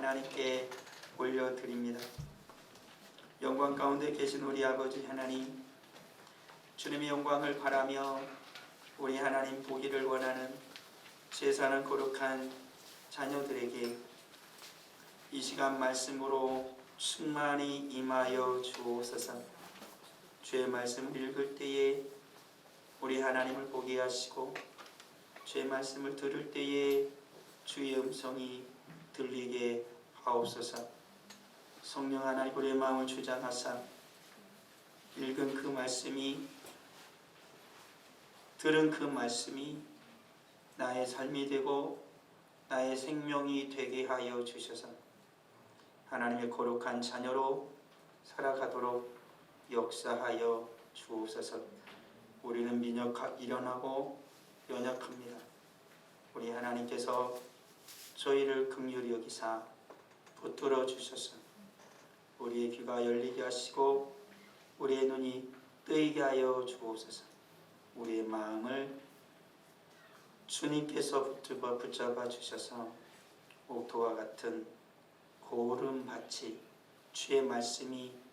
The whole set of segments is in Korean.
하나님께 올려드립니다. 영광 가운데 계신 우리 아버지 하나님, 주님의 영광을 바라며 우리 하나님 보기를 원하는 제사는 거룩한 자녀들에게 이 시간 말씀으로 충만히 임하여 주옵소서. 주의 말씀을 읽을 때에 우리 하나님을 보게 하시고 주의 말씀을 들을 때에 주의 음성이 들리게 하옵소서. 성령 하나님 우리의 마음을 주장하사 읽은 그 말씀이 들은 그 말씀이 나의 삶이 되고 나의 생명이 되게 하여 주셔서 하나님의 거룩한 자녀로 살아가도록 역사하여 주옵소서. 우리는 미련하고 연약합니다. 우리 하나님께서 저희를 긍휼히 여기사 붙들어 주셔서 우리의 귀가 열리게 하시고 우리의 눈이 뜨이게 하여 주옵소서. 우리의 마음을 주님께서 붙잡아 주셔서 옥토와 같은 고른 밭이 주의 말씀이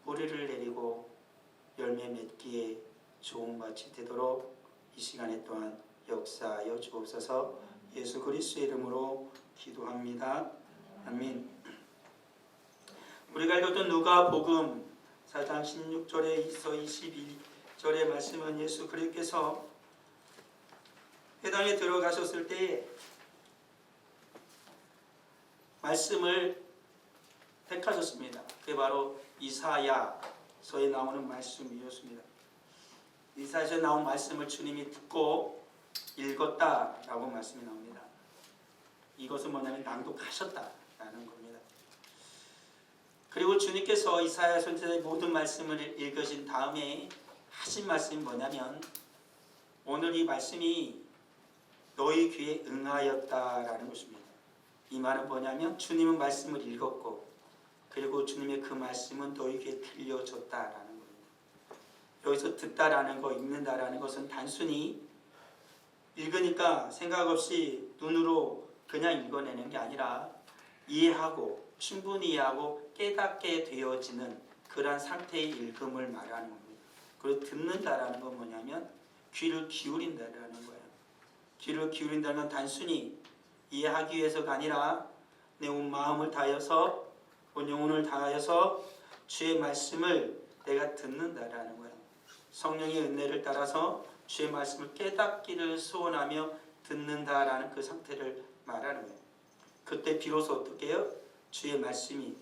뿌리를 내리고 열매 맺기에 좋은 밭이 되도록 이 시간에 또한 역사하여 주옵소서. 예수 그리스도의 이름으로 기도합니다. 아멘. 우리가 읽었던 누가복음 4장 16절에서 22절의 말씀은 예수 그리스도께서 회당에 들어가셨을 때 말씀을 택하셨습니다. 그게 바로 이사야서에 나오는 말씀이었습니다. 이사야서에 나온 말씀을 주님이 듣고 읽었다라고 말씀이 나옵니다. 이것은 뭐냐면 낭독하셨다라는 겁니다. 그리고 주님께서 이사야 선지자의 모든 말씀을 읽으신 다음에 하신 말씀이 뭐냐면 오늘 이 말씀이 너희 귀에 응하였다라는 것입니다. 이 말은 뭐냐면 주님은 말씀을 읽었고 그리고 주님의 그 말씀은 너희 귀에 들려졌다라는 겁니다. 여기서 듣다라는 거, 읽는다라는 것은 단순히 읽으니까 생각 없이 눈으로 그냥 읽어내는 게 아니라 이해하고 충분히 이해하고 깨닫게 되어지는 그러한 상태의 읽음을 말하는 겁니다. 그리고 듣는다라는 건 뭐냐면 귀를 기울인다라는 거예요. 귀를 기울인다는 건 단순히 이해하기 위해서가 아니라 내 온 마음을 다하여서 온 영혼을 다하여서 주의 말씀을 내가 듣는다라는 거예요. 성령의 은혜를 따라서 주의 말씀을 깨닫기를 소원하며 듣는다라는 그 상태를 말하는 거예요. 그때 비로소 어떻게 해요? 주의 말씀이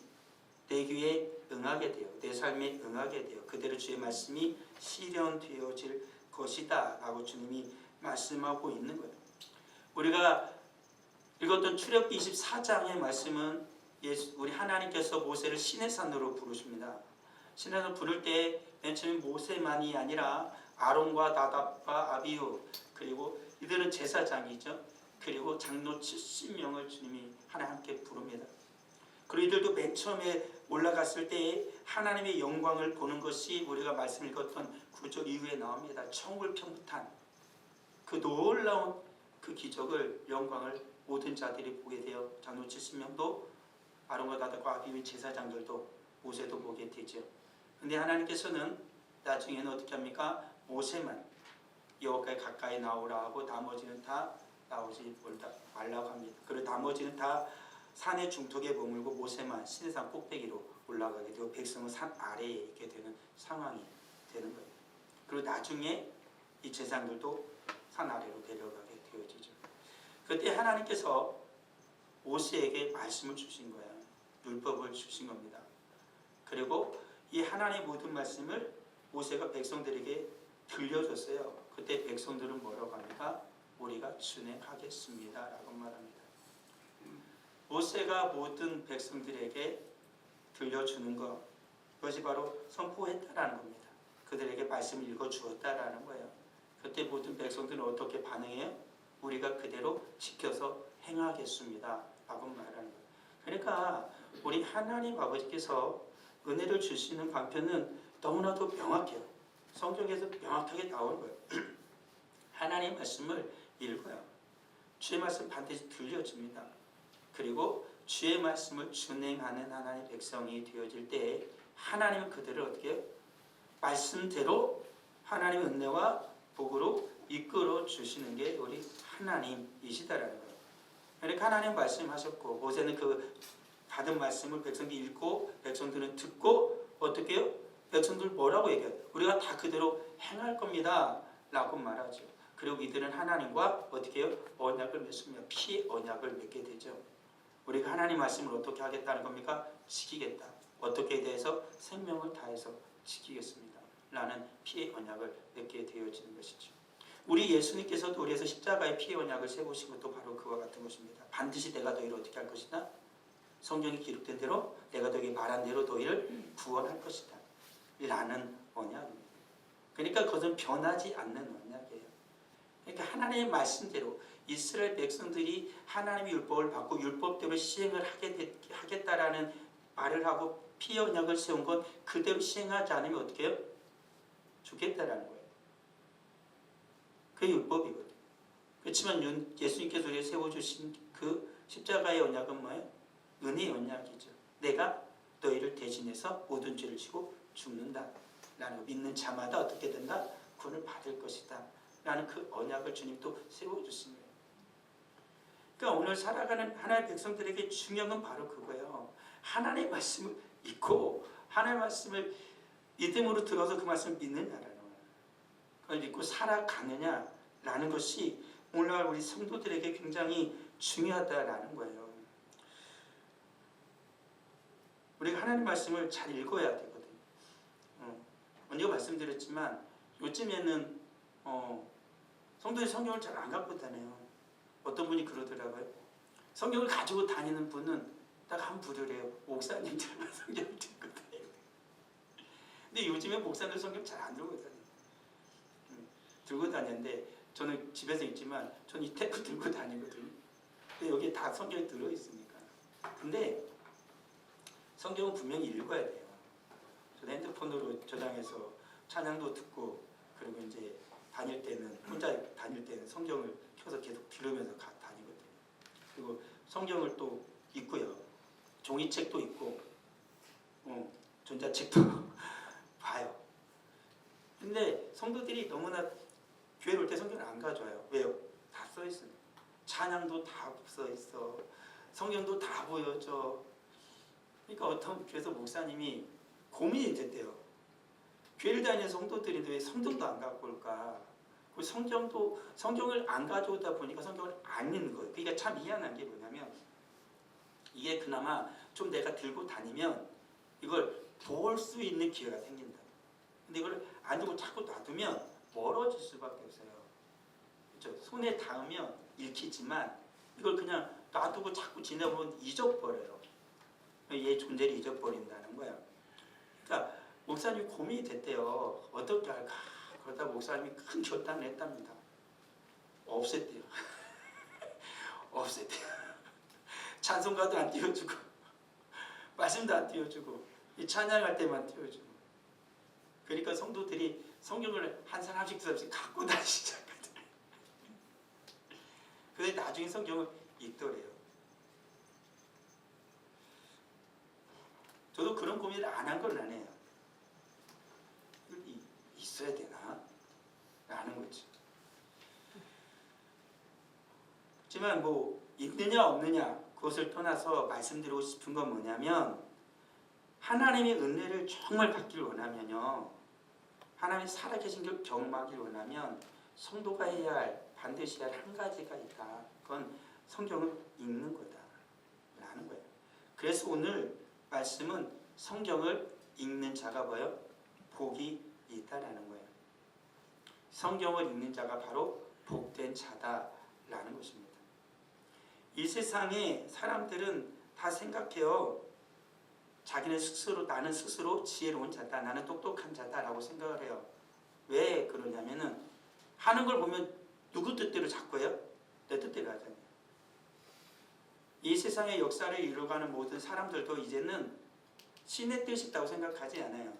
내 귀에 응하게 돼요. 내 삶에 응하게 돼요. 그대로 주의 말씀이 실현되어질 것이다 라고 주님이 말씀하고 있는 거예요. 우리가 읽었던 출애굽기 24장의 말씀은 우리 하나님께서 모세를 시내산으로 부르십니다. 시내산으로 부를 때 맨 처음에 모세만이 아니라 아론과 나답과 아비후 그리고 이들은 제사장이죠. 그리고 장로 70명을 주님이 함께 부릅니다. 그리고 이들도 맨 처음에 올라갔을 때 하나님의 영광을 보는 것이 우리가 말씀 읽었던 구절 이후에 나옵니다. 천국을 평탄 그 놀라운 그 기적을 영광을 모든 자들이 보게 되어 장로 70명도 아론과 나답과 아비후의 제사장들도 모세도 보게 되죠. 근데 하나님께서는 나중에는 어떻게 합니까? 모세만 여호와께 가까이 나오라 하고 나머지는 다 나오지 말라고 합니다. 그리고 나머지는 다 산의 중턱에 머물고 모세만 시내산 꼭대기로 올라가게 되고 백성은 산 아래에 있게 되는 상황이 되는 거예요. 그리고 나중에 이 제사장들도 산 아래로 내려가게 되어지죠. 그때 하나님께서 모세에게 말씀을 주신 거예요. 율법을 주신 겁니다. 그리고 이 하나님의 모든 말씀을 모세가 백성들에게 들려줬어요. 그때 백성들은 뭐라고 합니까? 우리가 준행하겠습니다 라고 말합니다. 모세가 모든 백성들에게 들려주는 것, 그것이 바로 선포했다라는 겁니다. 그들에게 말씀을 읽어주었다라는 거예요. 그때 모든 백성들은 어떻게 반응해요? 우리가 그대로 지켜서 행하겠습니다 라고 말하는 거예요. 그러니까 우리 하나님 아버지께서 은혜를 주시는 방편은 너무나도 명확해요. 성경에서 명확하게 나오는 거예요. 하나님의 말씀을 읽어요. 주의 말씀 반드시 들려줍니다. 그리고 주의 말씀을 준행하는 하나님의 백성이 되어질 때 하나님은 그들을 어떻게 해요? 말씀대로 하나님의 은혜와 복으로 이끌어 주시는 게 우리 하나님이시다라는 거예요. 그러니까 하나님 말씀하셨고 모세는 그 받은 말씀을 백성들이 읽고 백성들은 듣고 어떻게 해요? 백성들 뭐라고 얘기해요? 우리가 다 그대로 행할 겁니다 라고 말하죠. 그리고 이들은 하나님과 어떻게 해요? 언약을 맺습니다. 피 언약을 맺게 되죠. 우리가 하나님 말씀을 어떻게 하겠다는 겁니까? 지키겠다. 어떻게 대해서 생명을 다해서 지키겠습니다 라는 피의 언약을 맺게 되어지는 것이죠. 우리 예수님께서도 우리에서 십자가의 피의 언약을 세우신 것도 바로 그와 같은 것입니다. 반드시 내가 너희를 어떻게 할 것이다? 성경에 기록된 대로 내가 너희에게 말한 대로 너희를 구원할 것이다 라는 언약입니다. 그러니까 그것은 변하지 않는 언약이에요. 그러니까 하나님의 말씀대로 이스라엘 백성들이 하나님의 율법을 받고 율법대로 시행을 하겠다라는 말을 하고 피의 언약을 세운 건 그대로 시행하지 않으면 어떻게 해요? 죽겠다라는 거예요. 그게 율법이거든요. 그렇지만 예수님께서 우리에게 세워주신 그 십자가의 언약은 뭐예요? 은혜의 언약이죠. 내가 너희를 대신해서 모든 죄를 지고 죽는다 라는 거. 믿는 자마다 어떻게 된다? 구원을 받을 것이다 라는 그 언약을 주님도 세워주십니다. 그러니까 오늘 살아가는 하나님의 백성들에게 중요한 건 바로 그거예요. 하나님의 말씀을 믿고 하나님의 말씀을 믿음으로 들어서 그 말씀을 믿느냐라는 거예요. 그걸 믿고 살아가느냐라는 것이 오늘날 우리 성도들에게 굉장히 중요하다라는 거예요. 우리가 하나님 말씀을 잘 읽어야 되거든요. 먼저 말씀드렸지만 요즘에는 성도들이 성경을 잘 안 갖고 다녀요. 어떤 분이 그러더라고요. 성경을 가지고 다니는 분은 딱 한 부류래요. 목사님들만 성경을 들고 다니고. 근데 요즘에 목사들 성경 잘 안 들고 다녀요. 들고 다녔는데 저는 집에서 읽지만 저는 이 테이프 들고 다니거든요. 근데 여기에 다 성경이 들어있으니까. 근데 성경은 분명히 읽어야 돼요. 저는 핸드폰으로 저장해서 찬양도 듣고 그리고 이제 다닐 때는 혼자 다닐 때는 성경을 켜서 계속 들으면서 다니거든요. 그리고 성경을 또 읽고요. 종이책도 읽고 전자책도 봐요. 근데 성도들이 너무나 교회 올 때 성경을 안 가져와요. 왜요? 다 써있어요. 찬양도 다 써있어. 성경도 다 보여줘. 그러니까 어떤 교회에서 목사님이 고민이 됐대요. 교회를 다니는 성도들인데 왜 성경도 안 갖고 올까? 그 성경을 안 가져오다 보니까 성경을 안 읽는 거예요. 그러니까 참 미안한 게 뭐냐면 이게 그나마 좀 내가 들고 다니면 이걸 볼 수 있는 기회가 생긴다. 근데 이걸 안 들고 자꾸 놔두면 멀어질 수밖에 없어요. 그렇죠? 손에 닿으면 읽히지만 이걸 그냥 놔두고 자꾸 지내보면 잊어버려요. 얘 존재를 잊어버린다는 거야. 그러니까 목사님이 고민이 됐대요. 어떻게 할까? 그러다 목사님이 큰 결단을 했답니다. 없앴대요. 없앴대요. 찬송가도 안 띄워주고 말씀도 안 띄워주고 이 찬양할 때만 띄워주고. 그러니까 성도들이 성경을 한 사람씩 두 사람씩 갖고 다니기 시작하더래요. 근데 나중에 성경을 읽더래요. 저도 그런 고민을 안 한 건 아니에요. 있어야 되나? 라는 거죠. 하지만 뭐 있느냐 없느냐 그것을 떠나서 말씀드리고 싶은 건 뭐냐면 하나님의 은혜를 정말 받기를 원하면요. 하나님이 살아계신 걸 경험하기를 원하면 성도가 해야 할 반드시 해야 할 한 가지가 있다. 그건 성경을 읽는 거다. 라는 거예요. 그래서 오늘 말씀은 성경을 읽는 자가 뭐예요? 복이 있다라는 거예요. 성경을 읽는 자가 바로 복된 자다라는 것입니다. 이 세상에 사람들은 다 생각해요. 자기는 스스로 나는 스스로 지혜로운 자다. 나는 똑똑한 자다라고 생각을 해요. 왜 그러냐면은 하는 걸 보면 누구 뜻대로 자꾸 해요? 내 뜻대로 하잖아요. 이 세상의 역사를 이루어가는 모든 사람들도 이제는 신의 뜻이 있다고 생각하지 않아요.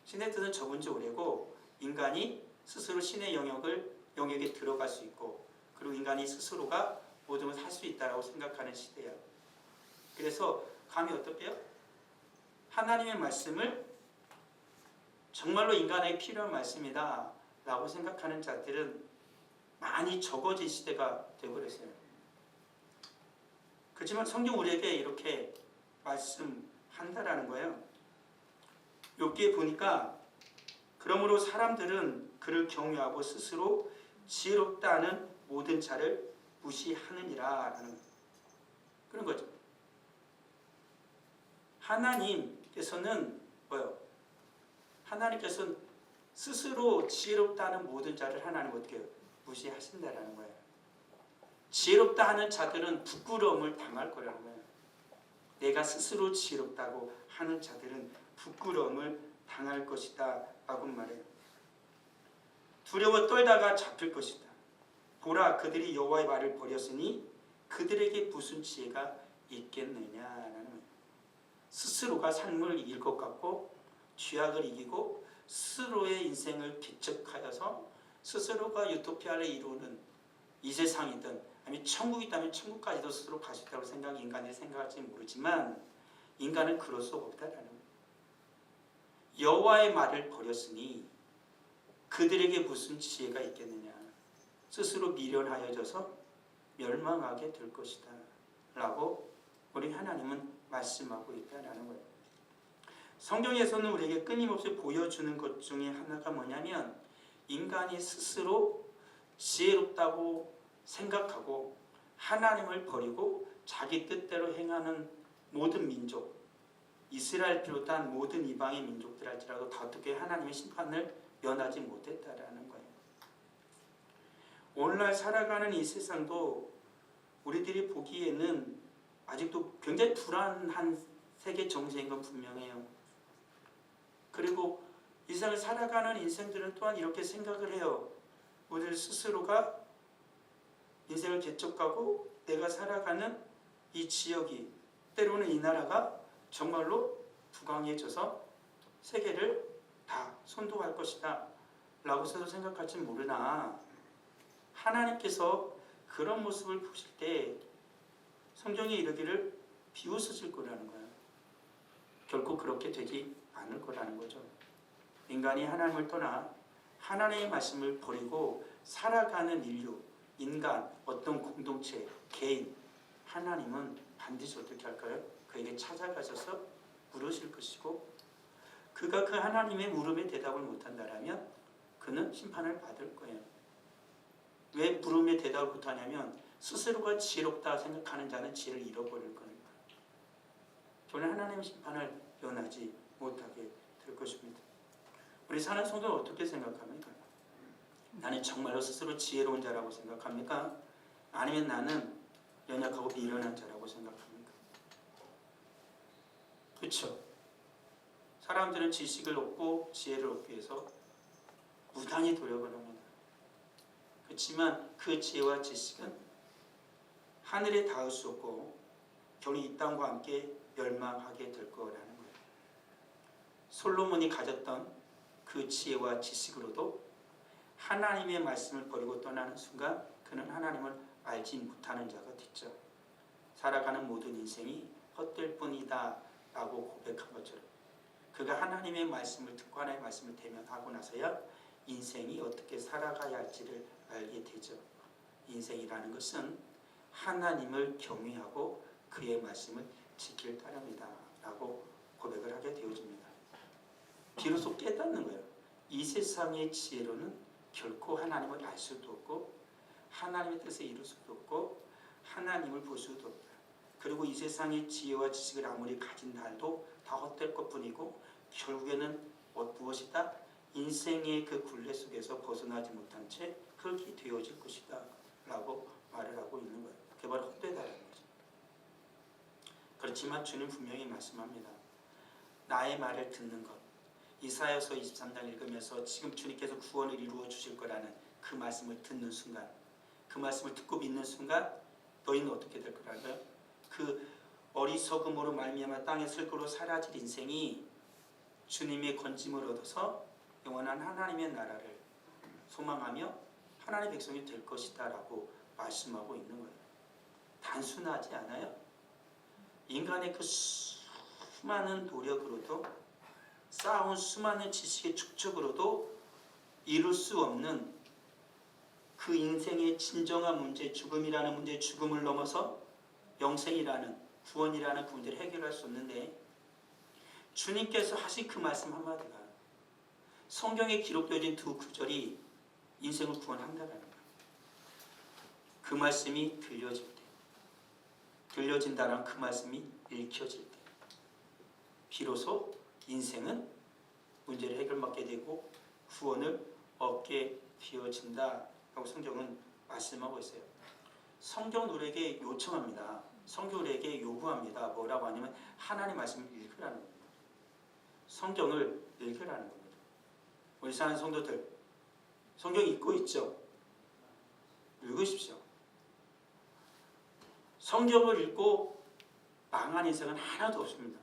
신의 뜻은 적은 지 오래고 인간이 스스로 신의 영역에 들어갈 수 있고 그리고 인간이 스스로가 모든 걸 할 수 있다고 생각하는 시대예요. 그래서 감히 어떻게 해요? 하나님의 말씀을 정말로 인간에게 필요한 말씀이다 라고 생각하는 자들은 많이 적어진 시대가 되어버렸어요. 그렇지만 성경 우리에게 이렇게 말씀한다라는 거예요. 욥기에 보니까 그러므로 사람들은 그를 경외하고 스스로 지혜롭다 하는 모든 자를 무시하느니라 라는 그런 거죠. 하나님께서는 뭐요? 하나님께서는 스스로 지혜롭다 하는 모든 자를 하나님 어떻게 해요? 무시하신다라는 거예요. 지혜롭다 하는 자들은 부끄러움을 당할 거라는 거예요. 내가 스스로 지혜롭다고 하는 자들은 부끄러움을 당할 것이다 라고 말해요. 두려워 떨다가 잡힐 것이다. 보라, 그들이 여호와의 말을 버렸으니 그들에게 무슨 지혜가 있겠느냐라는 거예요. 스스로가 삶을 이길 것 같고 죄악을 이기고 스스로의 인생을 개척하여서 스스로가 유토피아를 이루는 이 세상이든 아니면 천국이 있다면 천국까지도 스스로 갈 수 있다고 인간이 생각할지 모르지만 인간은 그럴 수 없다라는 거예요. 여호와의 말을 버렸으니 그들에게 무슨 지혜가 있겠느냐. 스스로 미련하여져서 멸망하게 될 것이다 라고 우리 하나님은 말씀하고 있다는 거예요. 성경에서는 우리에게 끊임없이 보여주는 것 중에 하나가 뭐냐면 인간이 스스로 지혜롭다고 생각하고 하나님을 버리고 자기 뜻대로 행하는 모든 민족, 이스라엘 비롯한 모든 이방의 민족들 할지라도 다 어떻게 하나님의 심판을 면하지 못했다라는 거예요. 오늘날 살아가는 이 세상도 우리들이 보기에는 아직도 굉장히 불안한 세계 정세인 건 분명해요. 그리고 이 세상을 살아가는 인생들은 또한 이렇게 생각을 해요. 우리 스스로가 인생을 개척하고 내가 살아가는 이 지역이 때로는 이 나라가 정말로 부강해져서 세계를 다 선도할 것이다 라고 서로 생각할지 모르나 하나님께서 그런 모습을 보실 때 성경에 이르기를 비웃으실 거라는 거예요. 결코 그렇게 되지 않을 거라는 거죠. 인간이 하나님을 떠나 하나님의 말씀을 버리고 살아가는 인류, 인간, 어떤 공동체, 개인, 하나님은 반드시 어떻게 할까요? 그에게 찾아가셔서 물으실 것이고 그가 그 하나님의 물음에 대답을 못한다면 그는 심판을 받을 거예요. 왜 물음에 대답을 못하냐면 스스로가 지혜롭다 생각하는 자는 지혜를 잃어버릴 거니까. 저는 하나님의 심판을 면하지 못하게 될 것입니다. 우리 사는 성도는 어떻게 생각합니까? 나는 정말로 스스로 지혜로운 자라고 생각합니까? 아니면 나는 연약하고 미련한 자라고 생각합니까? 그렇죠? 사람들은 지식을 얻고 지혜를 얻기 위해서 무단히 노력을 합니다. 그렇지만 그 지혜와 지식은 하늘에 닿을 수 없고 결국 이 땅과 함께 멸망하게 될 거라는 거예요. 솔로몬이 가졌던 그 지혜와 지식으로도 하나님의 말씀을 버리고 떠나는 순간 그는 하나님을 알지 못하는 자가 됐죠. 살아가는 모든 인생이 헛될 뿐이다 라고 고백한 것처럼 그가 하나님의 말씀을 듣고 하나님의 말씀을 대면하고 나서야 인생이 어떻게 살아가야 할지를 알게 되죠. 인생이라는 것은 하나님을 경외하고 그의 말씀을 지킬 따름이다 라고 고백을 하게 되어집니다. 비로소 깨닫는 거예요. 이 세상의 지혜로는 결코 하나님을 알 수도 없고 하나님의 뜻을 이룰 수도 없고 하나님을 볼 수도 없다. 그리고 이 세상의 지혜와 지식을 아무리 가진다 해도 다 헛될 것뿐이고 결국에는 무엇이다? 인생의 그 굴레 속에서 벗어나지 못한 채 흙이 되어질 것이다 라고 말을 하고 있는 거예요. 그게 바로 헛되다는 거죠. 그렇지만 주님 분명히 말씀합니다. 나의 말을 듣는 것. 이사야서 23장 읽으면서 지금 주님께서 구원을 이루어 주실 거라는 그 말씀을 듣는 순간, 그 말씀을 듣고 믿는 순간 너희는 어떻게 될 거라고요? 그 어리석음으로 말미암아 땅에 슬그로 사라질 인생이 주님의 건짐을 얻어서 영원한 하나님의 나라를 소망하며 하나님의 백성이 될 것이다 라고 말씀하고 있는 거예요. 단순하지 않아요? 인간의 그 수많은 노력으로도 쌓아온 수많은 지식의 축적으로도 이룰 수 없는 그 인생의 진정한 문제, 죽음이라는 문제, 죽음을 넘어서 영생이라는 구원이라는 그 문제를 해결할 수 없는데 주님께서 하신 그 말씀 한마디가 성경에 기록되어진 두 구절이 인생을 구원한다는 거예요. 그 말씀이 들려질 때, 들려진다는 그 말씀이 읽혀질 때 비로소 인생은 문제를 해결받게 되고 구원을 얻게 되어진다라고 성경은 말씀하고 있어요. 성경은 우리에게 요청합니다. 성경은 우리에게 요구합니다. 뭐라고 하냐면 하나님 말씀을 읽으라는 겁니다. 성경을 읽으라는 겁니다. 우리 사는 성도들, 성경 읽고 있죠? 읽으십시오. 성경을 읽고 망한 인생은 하나도 없습니다.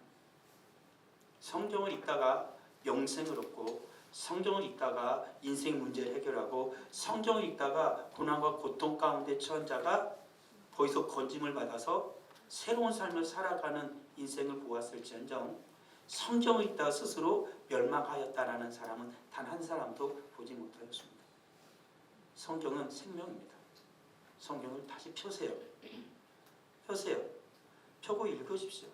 성경을 읽다가 영생을 얻고, 성경을 읽다가 인생 문제를 해결하고, 성경을 읽다가 고난과 고통 가운데 처한 자가 거기서 건짐을 받아서 새로운 삶을 살아가는 인생을 보았을지언정 성경을 읽다가 스스로 멸망하였다라는 사람은 단 한 사람도 보지 못하였습니다. 성경은 생명입니다. 성경을 다시 펴세요. 펴세요. 펴고 읽으십시오.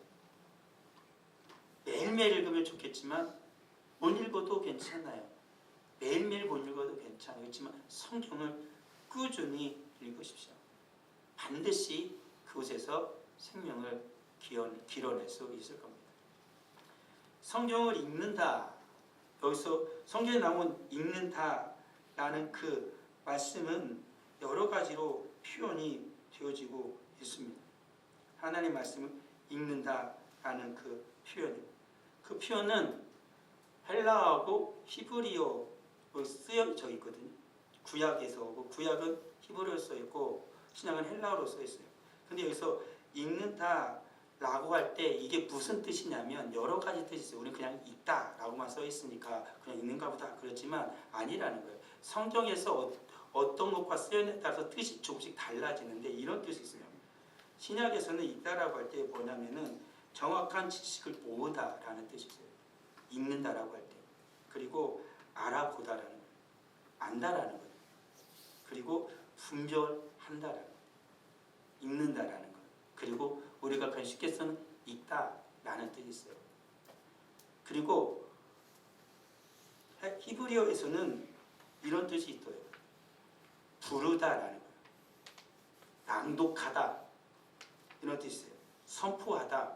매일매일 읽으면 좋겠지만 못 읽어도 괜찮아요. 매일매일 못 읽어도 괜찮아요. 그렇지만 성경을 꾸준히 읽으십시오. 반드시 그곳에서 생명을 길어낼 수 있을 겁니다. 성경을 읽는다. 여기서 성경에 나온 읽는다라는 그 말씀은 여러 가지로 표현이 되어지고 있습니다. 하나님 말씀을 읽는다라는 그 표현입니다. 그 표현은 헬라어하고 히브리어로 쓰여져 있거든요. 구약에서 오고, 구약은 히브리어로 써 있고 신약은 헬라어로 써 있어요. 근데 여기서 읽는다라고 할 때 이게 무슨 뜻이냐면 여러 가지 뜻이 있어요. 우리는 그냥 읽다라고만 써 있으니까 그냥 읽는가 보다 그렇지만 아니라는 거예요. 성경에서 어떤 것과 쓰여있냐에 따라서 뜻이 조금씩 달라지는데 이런 뜻이 있어요. 신약에서는 읽다라고 할 때 뭐냐면은 정확한 지식을 모으다라는 뜻이 있어요. 읽는다라고 할 때. 그리고 알아보다라는 거예요. 안다라는 거예요. 그리고 분별한다라는 거예요. 읽는다라는 거예요. 그리고 우리가 그냥 쉽게 쓰는 읽다라는 뜻이 있어요. 그리고 히브리어에서는 이런 뜻이 있어요. 부르다라는 거예요. 낭독하다 이런 뜻이 있어요. 선포하다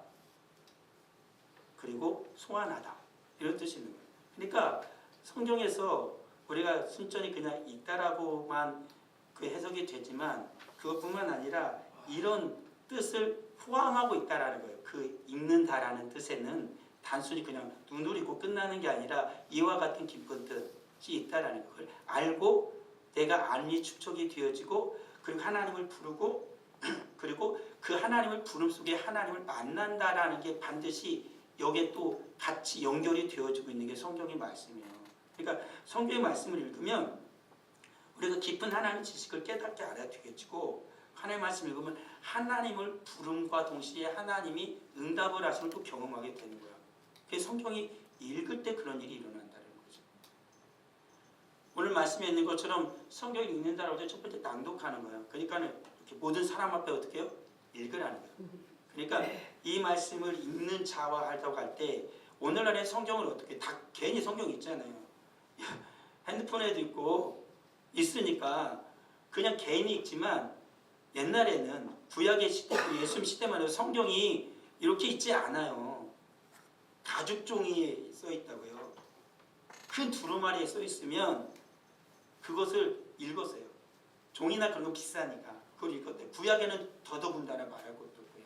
그리고 소환하다 이런 뜻이 있는 거예요. 그러니까 성경에서 우리가 순전히 그냥 읽다라고만 그 해석이 되지만 그것뿐만 아니라 이런 뜻을 포함하고 있다라는 거예요. 그 읽는다라는 뜻에는 단순히 그냥 눈으로 읽고 끝나는 게 아니라 이와 같은 깊은 뜻이 있다라는 걸 알고 내가 알미 축적이 되어지고 그리고 하나님을 부르고 그리고 그 하나님을 부름 속에 하나님을 만난다라는 게 반드시 여기에 또 같이 연결이 되어지고 있는 게 성경의 말씀이에요. 그러니까 성경의 말씀을 읽으면 우리가 깊은 하나님의 지식을 깨닫게 알아야 되겠고 하나님의 말씀을 읽으면 하나님을 부름과 동시에 하나님이 응답을 하시는 또 경험하게 되는 거야. 그래서 성경이 읽을 때 그런 일이 일어난다는 거죠. 오늘 말씀에 있는 것처럼 성경을 읽는다라고 할 때 첫 번째 낭독하는 거예요. 그러니까 이렇게 모든 사람 앞에 어떻게 해요? 읽으라는 거예요. 그러니까 이 말씀을 읽는 자와 하다고 할 때 오늘날의 성경을 어떻게 다 괜히 성경 있잖아요. 핸드폰에도 있고 있으니까 그냥 개인이 읽지만 옛날에는 구약의 시대, 예수님 시대만 해도 성경이 이렇게 있지 않아요. 가죽 종이에 써 있다고요. 큰 두루마리에 써 있으면 그것을 읽었어요. 종이나 그런 거 비싸니까 그걸 읽었대. 구약에는 더더군다나 말할 것도 없고요.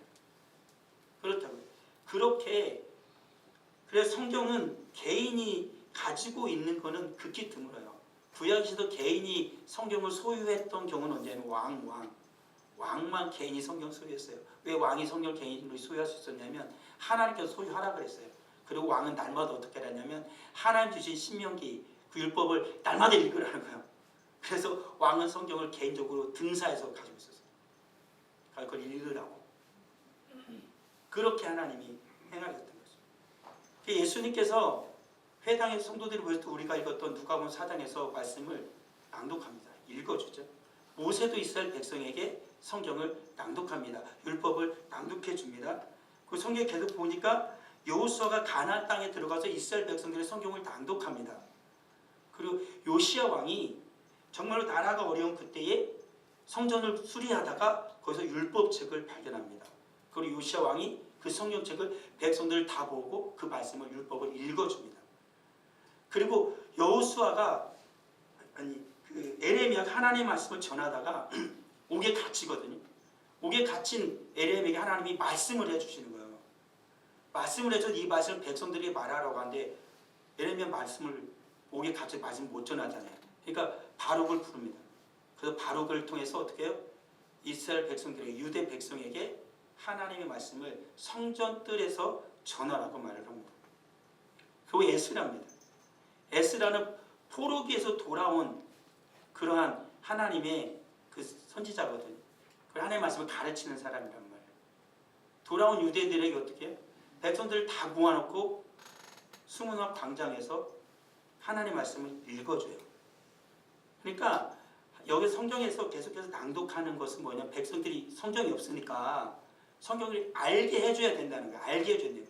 그렇다고요. 그렇게 그래서 성경은 개인이 가지고 있는 거는 극히 드물어요. 구약에서도 개인이 성경을 소유했던 경우는 언제냐면 왕만 개인이 성경 소유했어요. 왜 왕이 성경 개인으로 소유할 수 있었냐면 하나님께서 소유하라 그랬어요. 그리고 왕은 날마다 어떻게 하냐면 하나님 주신 신명기 그 율법을 날마다 읽으라는 거예요. 그래서 왕은 성경을 개인적으로 등사해서 가지고 있었어요. 그걸 읽으라고. 그렇게 하나님이 행하셨던 거죠. 예수님께서 회당의 성도들이 모였을 때 우리가 읽었던 누가복음 4장에서 말씀을 낭독합니다. 읽어주죠. 모세도 이스라엘 백성에게 성경을 낭독합니다. 율법을 낭독해 줍니다. 그 성경에 계속 보니까 여호수아가 가나안 땅에 들어가서 이스라엘 백성들의 성경을 낭독합니다. 그리고 요시야 왕이 정말로 나라가 어려운 그때에 성전을 수리하다가 거기서 율법책을 발견합니다. 그리고 요시야 왕이 그 성경책을 백성들 다 보고 그 말씀을 율법을 읽어줍니다. 그리고 여호수아가 그 에레미야가 하나님의 말씀을 전하다가 옥에 갇히거든요. 옥에 갇힌 에레미야에게 하나님이 말씀을 해주시는 거예요. 말씀을 해서 이 말씀을 백성들에게 말하라고 하는데 에레미야 말씀을 옥에 갇혀 말씀 못 전하잖아요. 그러니까 바룩을 부릅니다. 그래서 바룩을 통해서 어떻게 해요? 이스라엘 백성들에게 유대 백성에게 하나님의 말씀을 성전뜰에서 전하라고 말을 합니다. 그리고 에스라입니다. 에스라는 포로기에서 돌아온 그러한 하나님의 그 선지자거든요. 그 하나님의 말씀을 가르치는 사람이란 말이에요. 돌아온 유대인들에게 어떻게 해요? 백성들을 다 모아놓고 수문학 광장에서 하나님의 말씀을 읽어줘요. 그러니까 여기 성경에서 계속해서 낭독하는 것은 뭐냐? 백성들이 성경이 없으니까 성경을 알게 해줘야 된다는 거예요. 알게 해줘야 돼요.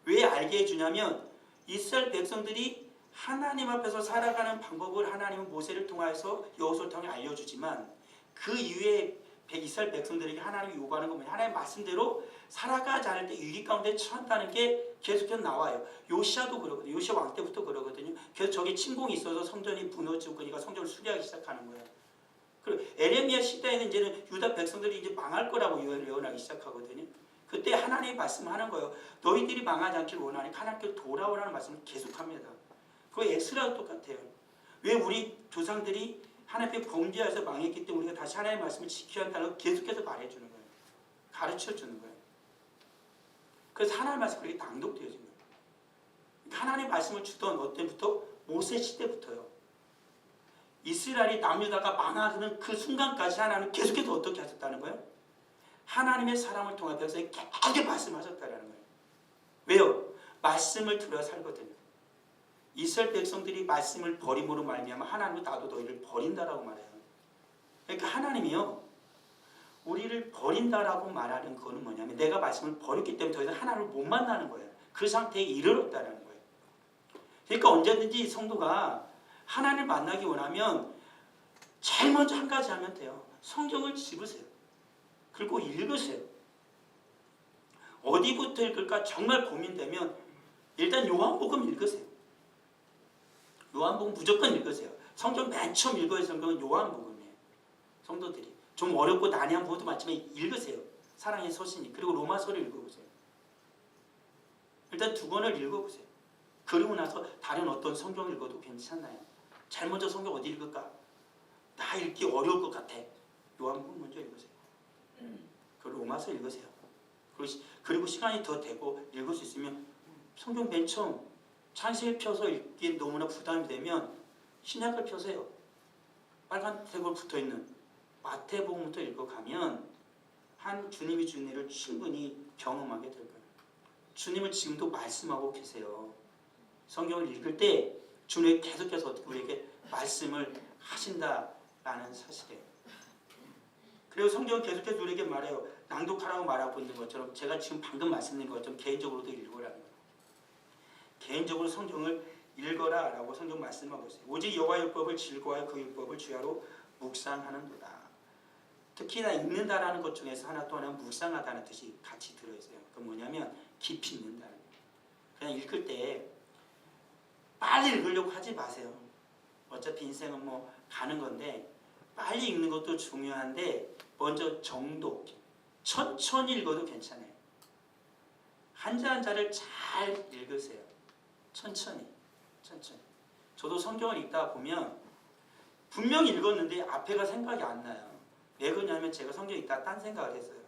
왜 알게 해주냐면 이스라엘 백성들이 하나님 앞에서 살아가는 방법을 하나님은 모세를 통해서 여호수아를 통해 알려주지만 그 이후에 이스라엘 백성들에게 하나님이 요구하는 건 뭐냐? 하나님의 말씀대로 살아가지 않을 때 위기 가운데 처한다는 게 계속해서 나와요. 요시아도 그러거든요. 요시아 왕 때부터 그러거든요. 그래서 저기 침공이 있어서 성전이 무너지고 그러니까 성전을 수리하기 시작하는 거예요. 그리고 에레미야 시대에는 이제는 유다 백성들이 이제 망할 거라고 예언하기 시작하거든요. 그때 하나님이 말씀하는 거예요. 너희들이 망하지 않길 원하니 하나님께 돌아오라는 말씀을 계속합니다. 그 에스라도 똑같아요. 왜 우리 조상들이 하나님께 범죄해서 망했기 때문에 우리가 다시 하나님의 말씀을 지켜야 한다는 걸 계속해서 말해주는 거예요. 가르쳐주는 거예요. 그래서 하나님의 말씀이 그렇게 낭독되어진 거예요. 하나님의 말씀을 주던 어때부터? 모세 시대부터요. 이스라엘이 남유다가 망하는 그 순간까지 하나님은 계속해서 어떻게 하셨다는 거예요? 하나님의 사람을 통해 백성에게 계속 말씀하셨다는 거예요. 왜요? 말씀을 들어야 살거든요. 이스라엘 백성들이 말씀을 버림으로 말미암아 하나님은 나도 너희를 버린다라고 말해요. 그러니까 하나님이요, 우리를 버린다라고 말하는 그거는 뭐냐면 내가 말씀을 버렸기 때문에 더 이상 하나님을 못 만나는 거예요. 그 상태에 이르렀다는 거예요. 그러니까 언제든지 성도가 하나님을 만나기 원하면 제일 먼저 한 가지 하면 돼요. 성경을 집으세요. 그리고 읽으세요. 어디부터 읽을까 정말 고민되면 일단 요한복음 읽으세요. 요한복음 무조건 읽으세요. 성경 맨 처음 읽어야 할 성경은 요한복음이에요. 성도들이 좀 어렵고 난해한 부분도 많지만 읽으세요. 사랑의 서신이. 그리고 로마서를 읽어보세요. 일단 2권을 읽어보세요. 그리고 나서 다른 어떤 성경 읽어도 괜찮아요. 제일 먼저 성경 어디 읽을까? 나 읽기 어려울 것 같아. 요한복음 먼저 읽으세요. 그리고 로마서 읽으세요. 그리고 시간이 더 되고 읽을 수 있으면 성경 맨 처음 창세기 펴서 읽기 너무나 부담이 되면 신약을 펴세요. 빨간색으로 붙어있는 마태복음부터 읽어가면 한 주님이 주는 일을 충분히 경험하게 될 거예요. 주님은 지금도 말씀하고 계세요. 성경을 읽을 때 주님이 계속해서 어떻게 우리에게 말씀을 하신다라는 사실이에요. 그리고 성경은 계속해서 우리에게 말해요. 낭독하라고 말하고 있는 것처럼 제가 지금 방금 말씀드린 것처럼 개인적으로도 읽으라는 거예요. 개인적으로 성경을 읽어라 라고 성경 말씀하고 있어요. 오직 여호와의 율법을 즐거워하여 그 율법을 주야로 묵상하는도다. 특히나 읽는다라는 것 중에서 하나 또 하나는 묵상하다는 뜻이 같이 들어있어요. 그건 뭐냐면 깊이 읽는다는 거예요. 그냥 읽을 때 빨리 읽으려고 하지 마세요. 어차피 인생은 뭐 가는 건데 빨리 읽는 것도 중요한데 먼저 정도, 천천히 읽어도 괜찮아요. 한자 한자를 잘 읽으세요. 천천히. 저도 성경을 읽다 보면 분명히 읽었는데 앞에가 생각이 안 나요. 왜 그러냐면 제가 성경 읽다가 딴 생각을 했어요.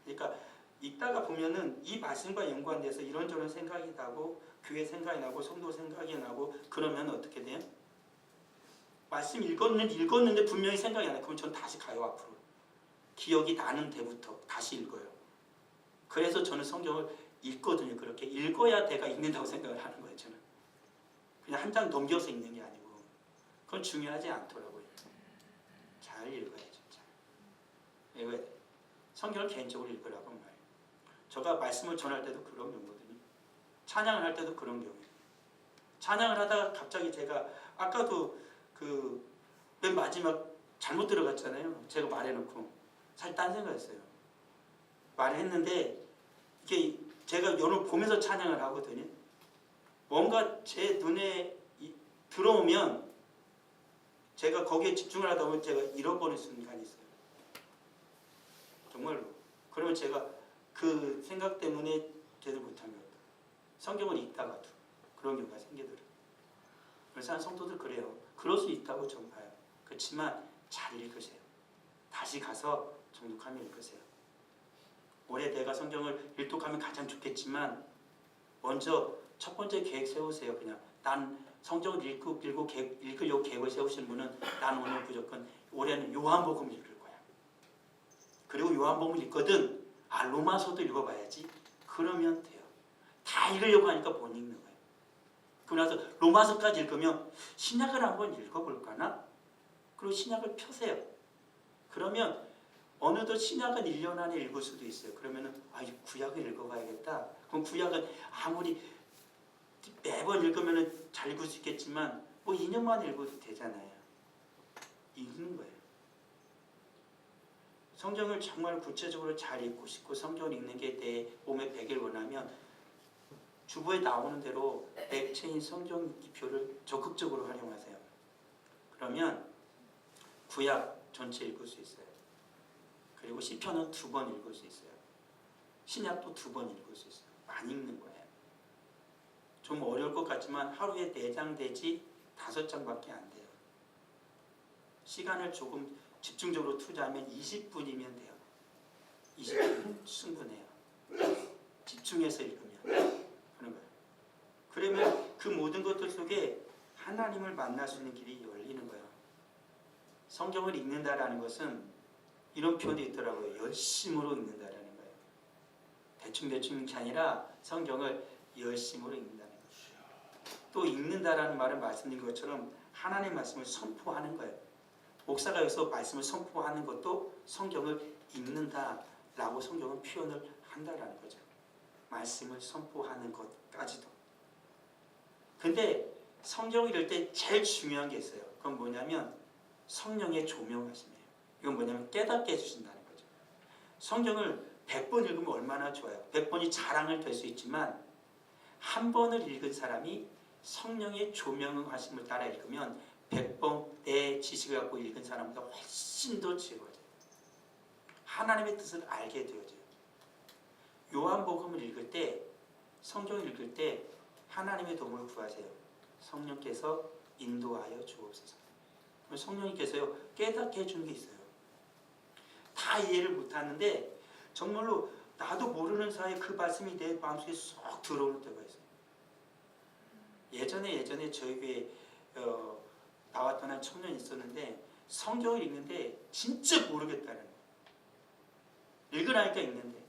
그러니까 읽다가 보면은 이 말씀과 연관돼서 이런저런 생각이 나고 교회 생각이 나고 성도 생각이 나고 그러면 어떻게 돼요? 말씀 읽었는데 분명히 생각이 안 나요. 그럼 전 다시 가요 앞으로. 기억이 나는 데부터 다시 읽어요. 그래서 저는 성경을 읽거든요. 그렇게 읽어야 내가 읽는다고 생각을 하는 거예요. 저는 그냥 한 장 넘겨서 읽는 게 아니고 그건 중요하지 않더라고요. 잘 읽어야죠. 잘 읽어야 돼요. 성경을 개인적으로 읽으라고 말해요. 제가 말씀을 전할 때도 그런 거거든요. 찬양을 할 때도 그런 경우예요. 찬양을 하다가 갑자기 제가 아까도 그 맨 마지막 잘못 들어갔잖아요. 제가 말해놓고 사실 딴 생각했어요. 말을 했는데 이게 제가 연을 보면서 찬양을 하거든요. 뭔가 제 눈에 들어오면 제가 거기에 집중을 하다 보면 제가 잃어버릴 순간이 있어요. 정말로. 그러면 제가 그 생각 때문에 제대로 못한 것 같아요. 성경을 읽다가도 그런 경우가 생기더라고요. 그래서 한 성도들 그래요. 그럴 수 있다고 좀 봐요. 그렇지만 잘 읽으세요. 다시 가서 정독하며 읽으세요. 올해 내가 성경을 일독하면 가장 좋겠지만 먼저 첫 번째 계획 세우세요. 그냥 난 성경을 읽으려고 계획을 세우시는 분은 난 오늘 무조건 올해는 요한복음을 읽을 거야. 그리고 요한복음을 읽거든 로마서도 읽어봐야지. 그러면 돼요. 다 읽으려고 하니까 못 읽는 거예요. 그러고 나서 로마서까지 읽으면 신약을 한번 읽어볼까나? 그리고 신약을 펴세요. 그러면 어느덧 신약은 1년 안에 읽을 수도 있어요. 그러면은 구약을 읽어봐야겠다. 그럼 구약은 아무리 매번 읽으면 잘 읽을 수 있겠지만 뭐 2년만 읽어도 되잖아요. 읽는 거예요. 성경을 정말 구체적으로 잘 읽고 싶고 성경을 읽는 게 내 몸에 배길 원하면 주보에 나오는 대로 액체인 성경 읽기표를 적극적으로 활용하세요. 그러면 구약 전체 읽을 수 있어요. 그리고 시편은 2번 읽을 수 있어요. 신약도 2번 읽을 수 있어요. 많이 읽는 거예요. 좀 어려울 것 같지만 하루에 4장 되지 5장밖에 안 돼요. 시간을 조금 집중적으로 투자하면 20분이면 돼요. 20분 충분해요. 집중해서 읽으면 하는 거예요. 그러면 그 모든 것들 속에 하나님을 만날 수 있는 길이 열리는 거예요. 성경을 읽는다라는 것은 이런 표현이 있더라고요. 열심으로 읽는다라는 거예요. 대충대충 읽는 게 아니라 성경을 열심으로 읽는다는 거예요. 또 읽는다라는 말은 말씀드린 것처럼 하나님의 말씀을 선포하는 거예요. 목사가 여기서 말씀을 선포하는 것도 성경을 읽는다라고 성경은 표현을 한다라는 거죠. 말씀을 선포하는 것까지도. 근데 성경을 읽을 때 제일 중요한 게 있어요. 그건 뭐냐면 성령의 조명하심이에요. 이건 뭐냐면 깨닫게 해주신다는 거죠. 성경을 100번 읽으면 얼마나 좋아요. 100번이 자랑을 될 수 있지만 한 번을 읽은 사람이 성령의 조명하심을 따라 읽으면 100번 내 지식을 갖고 읽은 사람보다 훨씬 더 지혜로워져요. 하나님의 뜻을 알게 되어져요. 요한복음을 읽을 때, 성경을 읽을 때 하나님의 도움을 구하세요. 성령께서 인도하여 주옵소서. 성령님께서요 깨닫게 해주는 게 있어요. 다 이해를 못하는데 정말로 나도 모르는 사이에 그 말씀이 내 마음속에 쏙 들어오는 때가 있어요. 예전에 저희 교회에 나왔던 한 청년이 있었는데 성경을 읽는데 진짜 모르겠다는 거예요. 읽으라니까 읽는데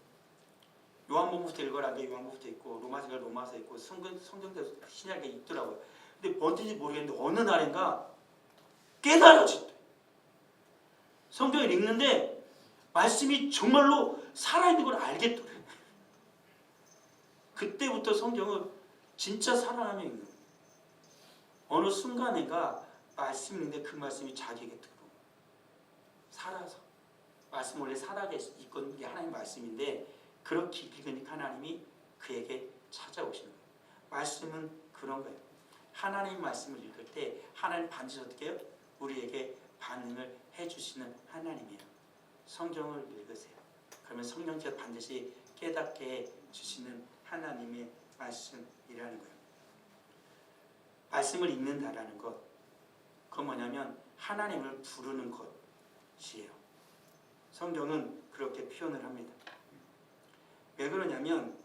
요한복음부터 읽어라. 요한복음부터 있고 로마서가 로마서 있고 성경대로 신약에 있더라고요. 근데 뭔지 모르겠는데 어느 날인가 깨달아졌대. 성경을 읽는데 말씀이 정말로 살아있는 걸 알겠더래. 그때부터 성경을 진짜 사랑하며 읽는 거예요. 어느 순간인가 말씀 읽는데 그 말씀이 자기에게 들어오고 살아서 말씀 원래 살아계 있건 게 하나님 말씀인데 그렇게 읽으니까 하나님이 그에게 찾아오시는 거예요. 말씀은 그런 거예요. 하나님 말씀을 읽을 때 하나님 반드시 어떻게 해요? 우리에게 반응을 해주시는 하나님이에요. 성경을 읽으세요. 그러면 성령께서 반드시 깨닫게 해주시는 하나님의 말씀이라는 거예요. 말씀을 읽는다라는 것, 그건 뭐냐면 하나님을 부르는 것이에요. 성경은 그렇게 표현을 합니다. 왜 그러냐면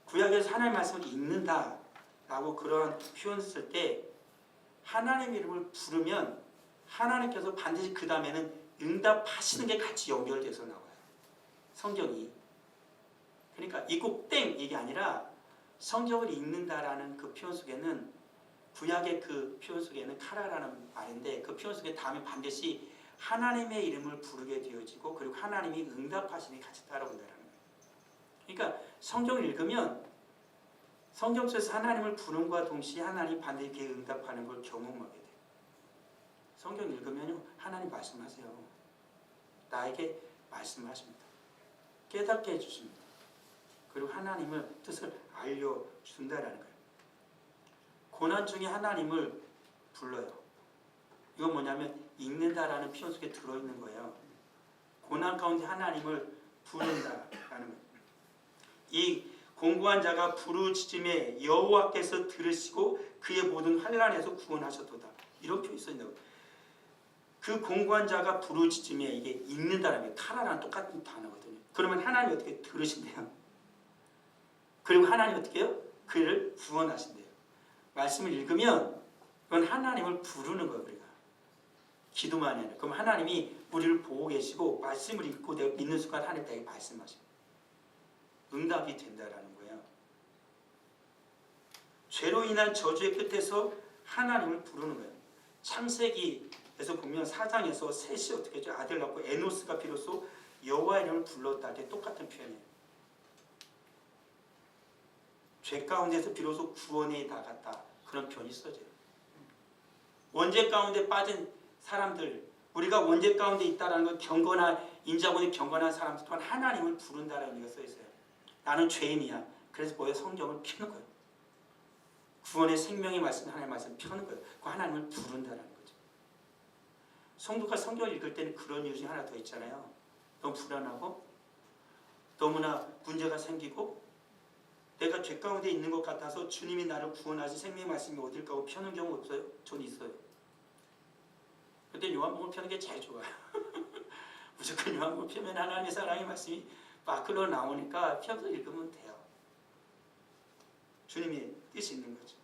구약에서 하나님의 말씀을 읽는다라고 그런 표현을 쓸 때 하나님의 이름을 부르면 하나님께서 반드시 그 다음에는 응답하시는 게 같이 연결돼서 나와요. 성경이. 그러니까 이 꼭 땡 이게 아니라 성경을 읽는다라는 그 표현 속에는 구약의 그 표현 속에는 카라라는 말인데 그 표현 속에 다음에 반드시 하나님의 이름을 부르게 되어지고 그리고 하나님이 응답하시는 게 같이 따라온다는 거예요. 그러니까 성경을 읽으면 성경 속에서 하나님을 부름과 동시에 하나님 반드시 그에 응답하는 걸 경험하게 돼요. 성경 읽으면요, 하나님 말씀하세요. 나에게 말씀하십니다. 깨닫게 해주십니다. 그리고 하나님의 뜻을 알려준다라는 거예요. 고난 중에 하나님을 불러요. 이건 뭐냐면 읽는다라는 표현 속에 들어있는 거예요. 고난 가운데 하나님을 부른다라는 거예요. 이 공고한 자가 부르짖음에 여호와께서 들으시고 그의 모든 환난에서 구원하셨도다. 이런 표현이 써있는 거예요. 그 공고한 자가 부르짖음에 이게 읽는다라는 게 카라랑 똑같은 단어거든요. 그러면 하나님이 어떻게 들으신대요? 그리고 하나님이 어떻게 해요? 그를 구원하신대요. 말씀을 읽으면 그건 하나님을 부르는 거예요. 우리가 기도만 해요. 그럼 하나님이 우리를 보고 계시고 말씀을 읽고 내가 믿는 순간 하나님 나에게 말씀하셔요. 응답이 된다라는 거예요. 죄로 인한 저주의 끝에서 하나님을 부르는 거예요. 창세기에서 보면 4장에서 셋이 어떻게 했죠? 아들 낳고 에노스가 비로소 여호와의 이름을 불렀다. 이게 똑같은 표현이에요. 죄 가운데서 비로소 구원에 나갔다. 그런 표현이 써져요. 원죄 가운데 빠진 사람들, 우리가 원죄 가운데 있다는 건 경건한 인자군이 경건한 사람들 또한 하나님을 부른다라는 얘기가 써 있어요. 나는 죄인이야. 그래서 뭐예요? 성경을 펴는 거예요. 구원의 생명의 말씀, 하나님의 말씀 펴는 거예요. 그 하나님을 부른다라는 거죠. 성도가 성경을 읽을 때는 그런 이유 중에 하나 더 있잖아요. 너무 불안하고 너무나 문제가 생기고 내가 죄 가운데 있는 것 같아서 주님이 나를 구원하시 생명의 말씀이 어딜까 하고 펴는 경우 없어요? 전 있어요. 그때 요한복음 펴는 게 제일 좋아요. 무조건 요한복음 펴면 하나님의 사랑의 말씀이 막 흘러 나오니까 펴서 읽으면 돼요. 주님의 뜻이 있는 거죠.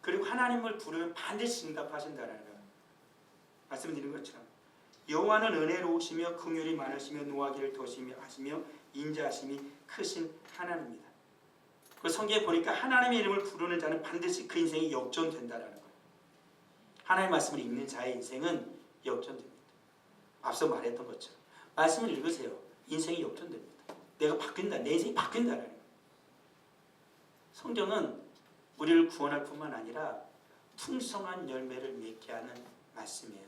그리고 하나님을 부르면 반드시 응답하신다는 거예요. 말씀드린 것처럼 여호와는 은혜로우시며 긍휼이 많으시며 노하기를 더시며 하시며 인자하심이 크신 하나님입니다. 그 성경에 보니까 하나님의 이름을 부르는 자는 반드시 그 인생이 역전된다는 거예요. 하나님의 말씀을 읽는 자의 인생은 역전됩니다. 앞서 말했던 것처럼 말씀을 읽으세요. 인생이 역전됩니다. 내가 바뀐다. 내 인생이 바뀐다는 거예요. 성경은 우리를 구원할 뿐만 아니라 풍성한 열매를 맺게 하는 말씀이에요.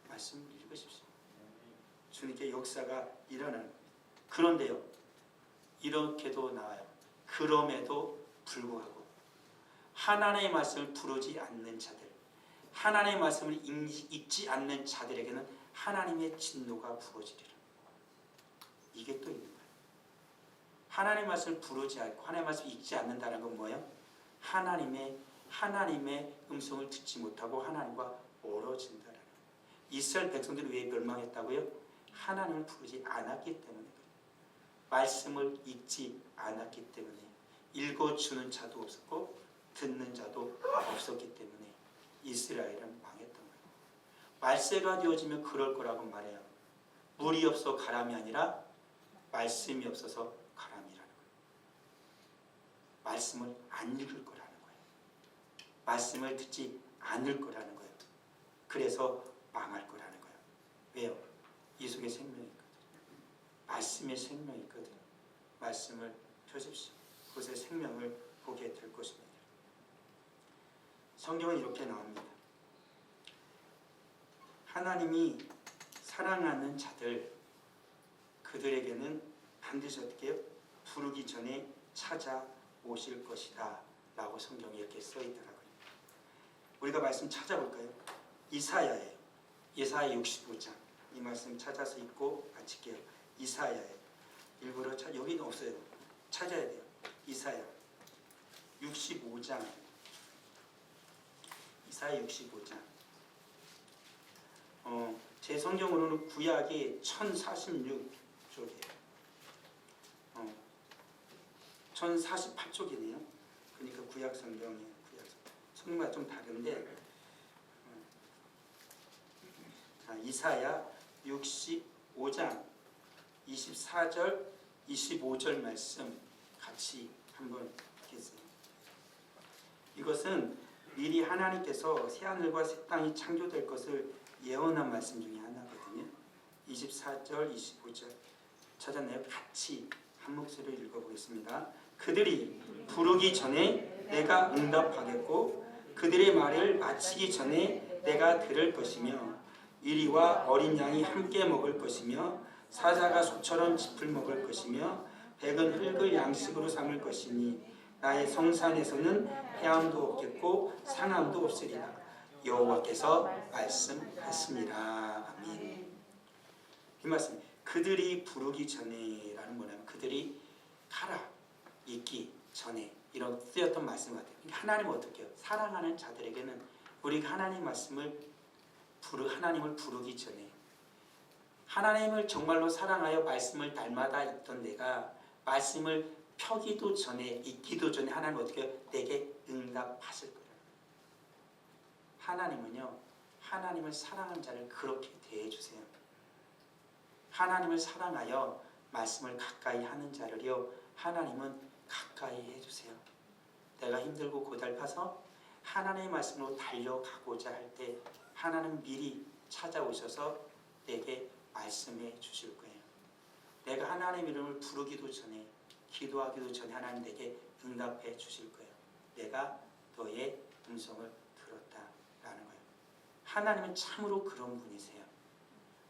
말씀을 읽으십시오. 주님께 역사가 일어나는 겁니다. 그런데요, 이렇게도 나와요. 그럼에도 불구하고 하나님의 말씀을 부르지 않는 자들, 하나님의 말씀을 읽지 않는 자들에게는 하나님의 진노가 부어지리라. 이게 또 있는 거예요. 하나님의 말씀을 부르지 않고 하나님의 말씀을 읽지 않는다는 건 뭐예요? 하나님의 음성을 듣지 못하고 하나님과 멀어진다는 거예요. 이스라엘 백성들이 왜 멸망했다고요? 하나님을 부르지 않았기 때문에 그래요. 말씀을 읽지 않았기 때문에 읽어주는 자도 없었고 듣는 자도 없었기 때문에 이스라엘은 망했던 거예요. 말세가 되어지면 그럴 거라고 말해요. 물이 없어 가람이 아니라 말씀이 없어서 가람이라는 거예요. 말씀을 안 읽을 거라는 거예요. 말씀을 듣지 않을 거라는 거예요. 그래서 망할 거라는 거예요. 왜요? 이 속에 생명이 있거든요. 말씀의 생명이 있거든요. 말씀을 펴십시오. 그것의 생명을 보게 될 것입니다. 성경은 이렇게 나옵니다. 하나님이 사랑하는 자들, 그들에게는 반드시 어떻게 해요? 부르기 전에 찾아오실 것이다 라고 성경에 이렇게 써있더라고요. 우리가 말씀 찾아볼까요? 이사야예요. 이사야 65장. 이 말씀 찾아서 읽고 마칠게요. 이사야예요. 일부러 여기는 없어요. 찾아야 돼요. 이사야 65장. 이사야 65장. 제 성경으로는 구약이 1046쪽이에요. 1048쪽이네요. 그러니까 구약 성경이에요. 성경과 좀 다른데 이사야 65장 24절 25절 말씀 같이 한번 읽겠습니다. 이것은 미리 하나님께서 새하늘과 새 땅이 창조될 것을 예언한 말씀 중에 하나거든요. 24절 25절 찾았나요? 같이 한 목소리로 읽어보겠습니다. 그들이 부르기 전에 내가 응답하겠고 그들의 말을 마치기 전에 내가 들을 것이며 이리와 어린 양이 함께 먹을 것이며 사자가 소처럼 짚을 먹을 것이며 백은 흙을 양식으로 삼을 것이니 나의 성산에서는 해함도 없겠고 상함도 없으리라. 여호와께서 말씀하십니다. 아멘. 이 말씀 그들이 부르기 전에라는 뭐냐면 그들이 가라 있기 전에 이런 쓰였던 말씀 같아요. 하나님은 어떻게 해요? 사랑하는 자들에게는 우리가 하나님 말씀을 하나님을 부르기 전에 하나님을 정말로 사랑하여 말씀을 날마다 읽던 내가 말씀을 펴기도 전에 읽기도 전에 하나님은 어떻게 해요? 내게 응답하실 거예요. 하나님은요 하나님을 사랑하는 자를 그렇게 대해주세요. 하나님을 사랑하여 말씀을 가까이 하는 자를요 하나님은 가까이 해주세요. 내가 힘들고 고달파서 하나님의 말씀으로 달려가고자 할 때 하나님 미리 찾아오셔서 내게 말씀해 주실 거예요. 내가 하나님 이름을 부르기도 전에 기도하기도 전에 하나님 내게 응답해 주실 거예요. 내가 너의 음성을 들었다라는 거예요. 하나님은 참으로 그런 분이세요.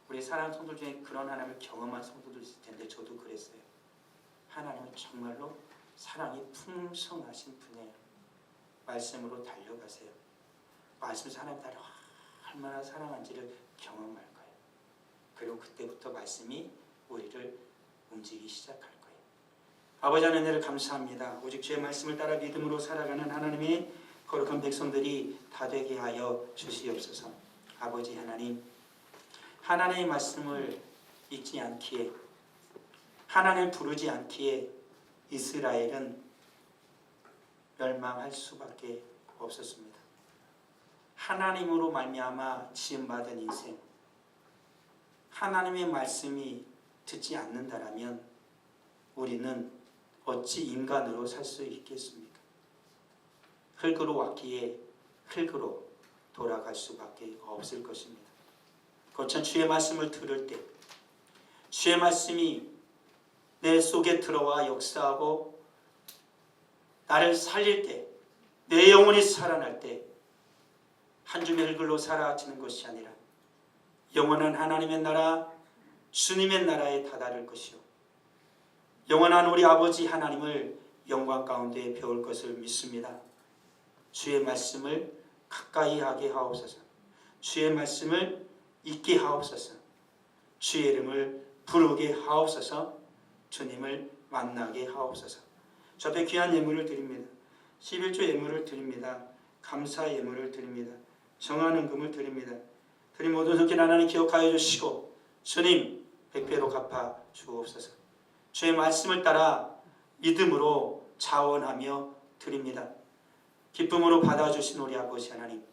우리 사랑하는 성도들 중에 그런 하나님을 경험한 성도들 있을 텐데 저도 그랬어요. 하나님은 정말로 사랑이 풍성하신 분이에요. 말씀으로 달려가세요. 말씀에서 하나님 나를 얼마나 사랑한지를 경험할 거예요. 그리고 그때부터 말씀이 우리를 움직이기 시작할 거예요. 아버지 하나님 은혜를 감사합니다. 오직 주의 말씀을 따라 믿음으로 살아가는 하나님의 거룩한 백성들이 다 되게 하여 주시옵소서. 아버지 하나님 하나님의 말씀을 읽지 않기에 하나님을 부르지 않기에 이스라엘은 멸망할 수밖에 없었습니다. 하나님으로 말미암아 지음받은 인생 하나님의 말씀이 듣지 않는다라면 우리는 어찌 인간으로 살 수 있겠습니까? 흙으로 왔기에 흙으로 돌아갈 수밖에 없을 것입니다. 거룩한 주의 말씀을 들을 때 주의 말씀이 내 속에 들어와 역사하고 나를 살릴 때 내 영혼이 살아날 때 한 줌의 흙으로 사라지는 것이 아니라 영원한 하나님의 나라 주님의 나라에 다다를 것이요 영원한 우리 아버지 하나님을 영광 가운데 배울 것을 믿습니다. 주의 말씀을 가까이 하게 하옵소서. 주의 말씀을 읽게 하옵소서. 주의 이름을 부르게 하옵소서. 주님을 만나게 하옵소서. 저 앞에 귀한 예물을 드립니다. 11조 예물을 드립니다. 감사 예물을 드립니다. 정한 금을 드립니다. 드린 모든 손길 하나님 기억하여 주시고 주님 100배로 갚아 주옵소서. 주의 말씀을 따라 믿음으로 자원하며 드립니다. 기쁨으로 받아주신 우리 아버지 하나님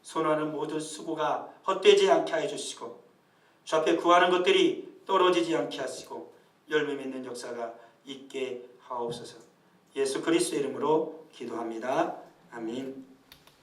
손하는 모든 수고가 헛되지 않게 하여 주시고 주 앞에 구하는 것들이 떨어지지 않게 하시고 열매 맺는 역사가 있게 하옵소서. 예수 그리스도의 이름으로 기도합니다. 아멘.